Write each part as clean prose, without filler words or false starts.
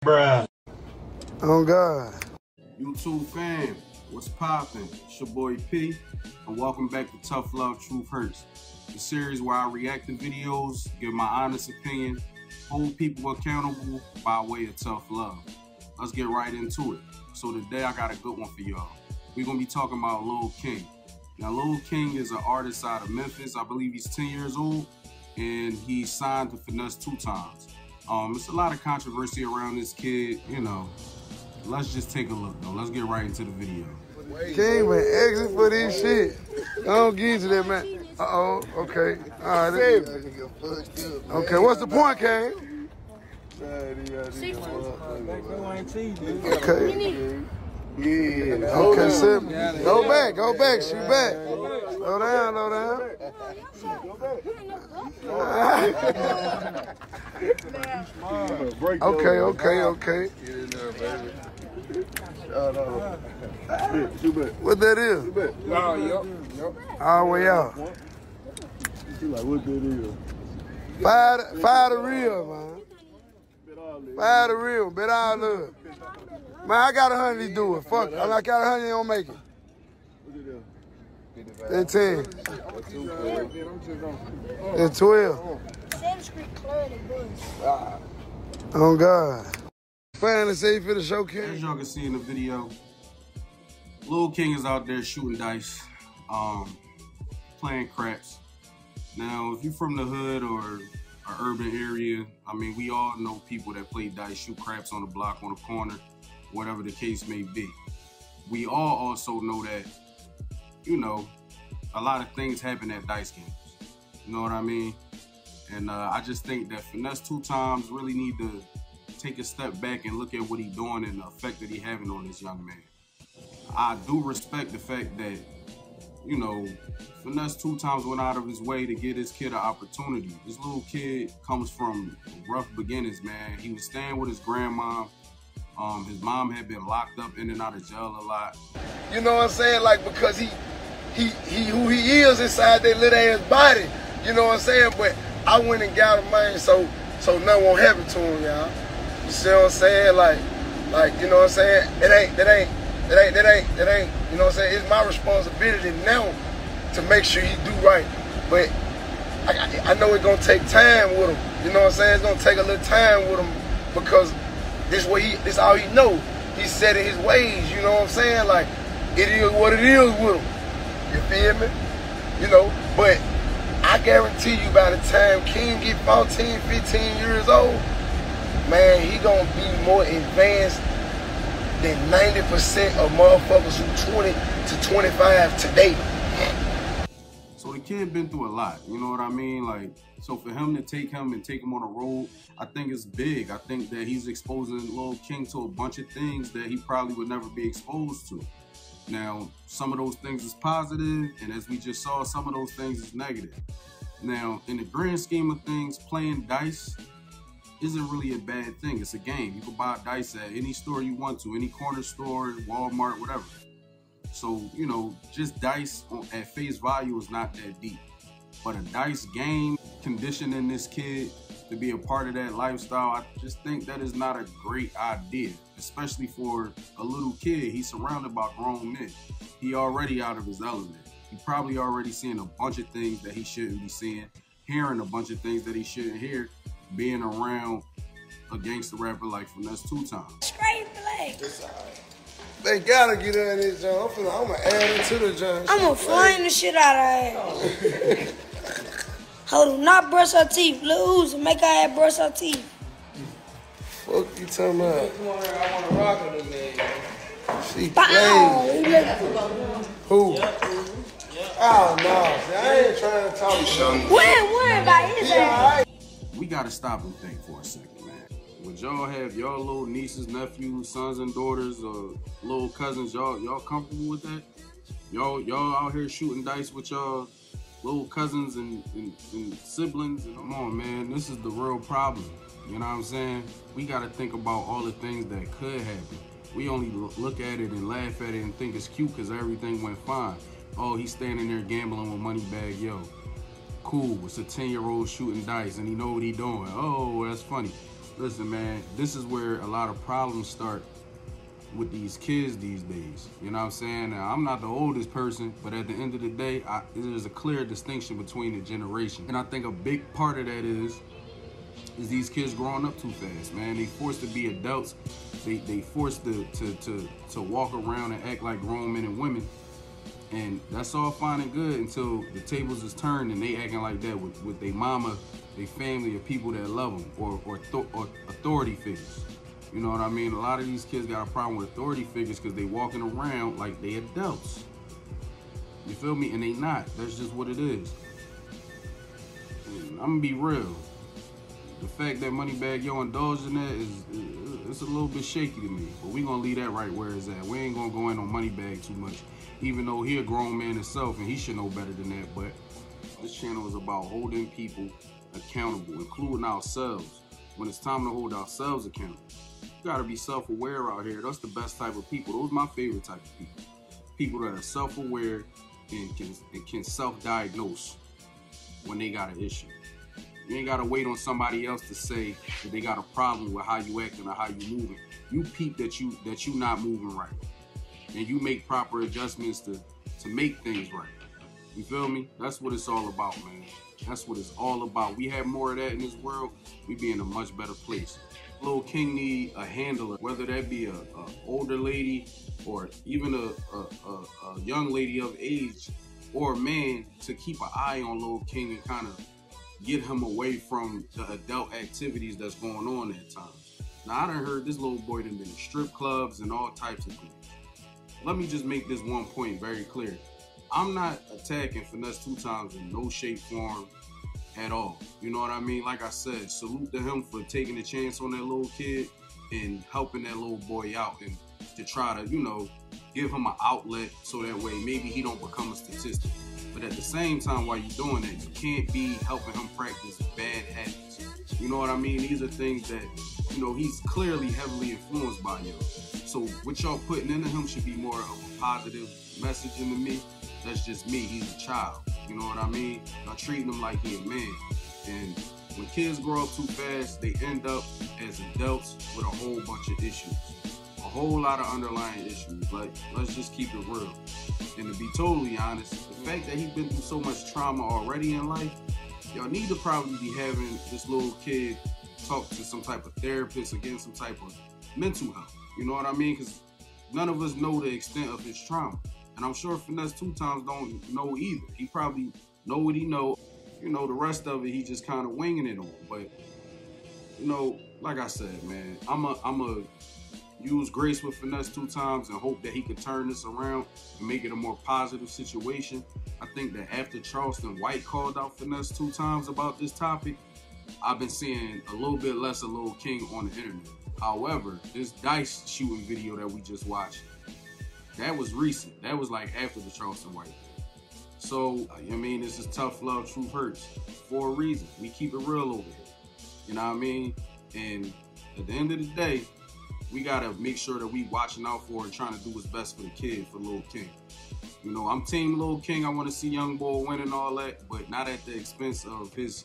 Bruh. Oh God. YouTube fam, what's poppin'? It's your boy P, and welcome back to Tough Love Truth Hurts, the series where I react to videos, give my honest opinion, hold people accountable by way of tough love. Let's get right into it. So today I got a good one for y'all. We're gonna be talking about Lil King. Now Lil King is an artist out of Memphis. I believe he's 10 years old, and he's signed to Finesse2Tymes. It's a lot of controversy around this kid, you know. Let's just take a look though. Let's get right into the video. King went exit for this shit. I don't get into that, man. Uh-oh, okay. All right. Okay, what's the point, King? Okay. Yeah. Okay, Sim. Go back, shoot back. Slow down. Okay. What that is? All the way out. What that is? Fire the real, man. Fire the real. Bet all love. Man, I got 100 to do it. Fuck it. I got 100, they don't make it. Then 10. Then 12. Oh God. Finally say for the show, King. As y'all can see in the video, Lil King is out there shooting dice, playing craps. Now, if you're from the hood or an urban area, I mean, we all know people that play dice, shoot craps on the block, on the corner, whatever the case may be. We all also know that, you know, a lot of things happen at dice games. You know what I mean? And I just think that Finesse2Tymes really need to take a step back and look at what he's doing and the effect that he's having on this young man. I do respect the fact that, you know, Finesse2Tymes went out of his way to give this kid an opportunity. This little kid comes from rough beginnings, man. He was staying with his grandma. His mom had been locked up in and out of jail a lot. You know what I'm saying? Like, because he who he is inside that little ass body. You know what I'm saying? But I went and got him, man, so nothing won't happen to him, y'all. You see what I'm saying? Like, you know what I'm saying? That ain't, you know what I'm saying? It's my responsibility now to make sure he do right. But I know it's gonna take time with him. You know what I'm saying? It's gonna take a little time with him because this all he know. He's set in his ways, you know what I'm saying? Like, it is what it is with him. You feel me? You know, but I guarantee you by the time King get 14, 15 years old, man, he gonna be more advanced than 90% of motherfuckers who 20 to 25 today. So the kid been through a lot, you know what I mean? Like, so for him to take him on a road, I think it's big. I think that he's exposing Lil King to a bunch of things that he probably would never be exposed to. Now, some of those things is positive, and as we just saw, some of those things is negative. Now, in the grand scheme of things, playing dice isn't really a bad thing. It's a game. You can buy dice at any store you want to, any corner store, Walmart, whatever. So, you know, just dice at face value is not that deep. But a dice game, conditioning this kid to be a part of that lifestyle, I just think that is not a great idea, especially for a little kid. He's surrounded by grown men. He already out of his element. He probably already seeing a bunch of things that he shouldn't be seeing, hearing a bunch of things that he shouldn't hear, being around a gangster rapper like Finesse2Tymes. Straight play. They gotta get in this joint. I'm gonna add it to the joint. I'm gonna flame the shit out of her. Hold on, not brush her teeth. Lil Uzi, make her ass brush her teeth. Fuck you talking about? Come on here, I wanna rock on this man. She playing. Who? Oh no, I ain't trying to talk shit. When by his ass. We gotta stop and think for a second, man. Would y'all have y'all little nieces, nephews, sons and daughters, or little cousins, y'all comfortable with that? Y'all out here shooting dice with y'all little cousins and siblings? Come on, man, this is the real problem. You know what I'm saying? We gotta think about all the things that could happen. We only look at it and laugh at it and think it's cute because everything went fine. Oh, he's standing there gambling with MoneyBaggYo. Cool, it's a 10-year-old shooting dice and he know what he doing. Oh, that's funny. Listen, man, this is where a lot of problems start with these kids these days. You know what I'm saying? Now, I'm not the oldest person, but at the end of the day, there's a clear distinction between the generation. And I think a big part of that is these kids growing up too fast, man. They forced to be adults. They forced to walk around and act like grown men and women. And that's all fine and good until the tables is turned and they acting like that with their mama, their family, or people that love them, or authority figures. You know what I mean? A lot of these kids got a problem with authority figures because they walking around like they adults. You feel me? And they not. That's just what it is. And I'm gonna be real. The fact that MoneyBaggYo indulged in that it's a little bit shaky to me. But we gonna leave that right where it's at. We ain't gonna go in on Moneybag too much, even though he a grown man himself and he should know better than that. But this channel is about holding people accountable, including ourselves. When it's time to hold ourselves accountable, you gotta be self-aware out here. That's the best type of people. Those are my favorite type of people. People that are self-aware and can self-diagnose when they got an issue. You ain't gotta wait on somebody else to say that they got a problem with how you acting or how you moving. You peep that you not moving right, and you make proper adjustments to make things right. You feel me? That's what it's all about, man. That's what it's all about. We have more of that in this world, we be in a much better place. Lil King need a handler, whether that be a older lady or even a young lady of age or a man, to keep an eye on Lil King and kind of get him away from the adult activities that's going on at times. Now, I done heard this little boy done been in strip clubs and all types of things. Let me just make this one point very clear. I'm not attacking Finesse2Tymes in no shape, form at all. You know what I mean? Like I said, salute to him for taking a chance on that little kid and helping that little boy out, and to try to, you know, give him an outlet so that way maybe he don't become a statistic. But at the same time, while you're doing that, you can't be helping him practice bad habits. You know what I mean? These are things that, you know, he's clearly heavily influenced by you. So what y'all putting into him should be more of a positive message into me. That's just me. He's a child. You know what I mean? Y'all treating him like he a man. And when kids grow up too fast, they end up as adults with a whole bunch of issues. A whole lot of underlying issues. Like, let's just keep it real. And to be totally honest, the fact that he's been through so much trauma already in life, y'all need to probably be having this little kid talk to some type of therapist or getting some type of mental health. You know what I mean? Because none of us know the extent of his trauma. And I'm sure Finesse2Tymes don't know either. He probably know what he know. You know, the rest of it, he just kind of winging it on. But, you know, like I said, man, I'm a use grace with Finesse2Tymes and hope that he could turn this around and make it a more positive situation. I think that after Charleston White called out Finesse2Tymes about this topic, I've been seeing a little bit less of Lil King on the internet. However, this dice shooting video that we just watched, that was recent. That was like after the Charleston White. So, I mean, this is tough love, truth hurts for a reason. We keep it real over here. You know what I mean? And at the end of the day, we gotta make sure that we watching out for and trying to do what's best for the kid, for Lil King. You know, I'm team Lil King. I want to see young boy win and all that, but not at the expense of his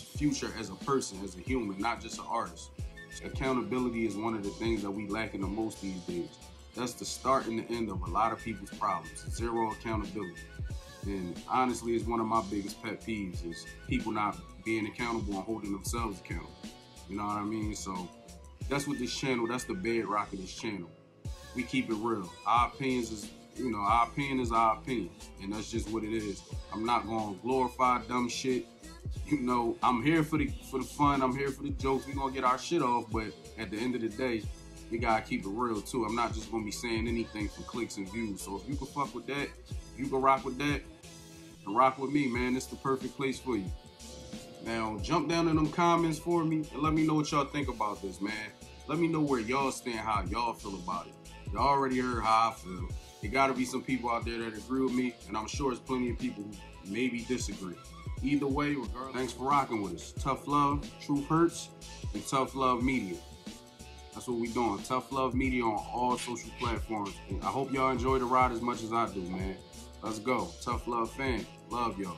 future as a person, as a human, not just an artist. Accountability is one of the things that we lacking the most these days. That's the start and the end of a lot of people's problems. Zero accountability. And honestly, it's one of my biggest pet peeves is people not being accountable and holding themselves accountable. You know what I mean? So that's what this channel, that's the bedrock of this channel. We keep it real. Our opinions is, you know, our opinion is our opinion. And that's just what it is. I'm not gonna glorify dumb shit. You know, I'm here for the fun, I'm here for the jokes. We're gonna get our shit off, but at the end of the day, we gotta keep it real too. I'm not just gonna be saying anything for clicks and views. So if you can fuck with that, if you can rock with that, then rock with me, man. It's the perfect place for you. Now, jump down in them comments for me and let me know what y'all think about this, man. Let me know where y'all stand, how y'all feel about it. Y'all already heard how I feel. There gotta be some people out there that agree with me, and I'm sure there's plenty of people who maybe disagree. Either way, regardless, thanks for rocking with us. Tough love, truth hurts, and tough love media. That's what we doing. Tough love media on all social platforms. And I hope y'all enjoy the ride as much as I do, man. Let's go. Tough love fan. Love y'all.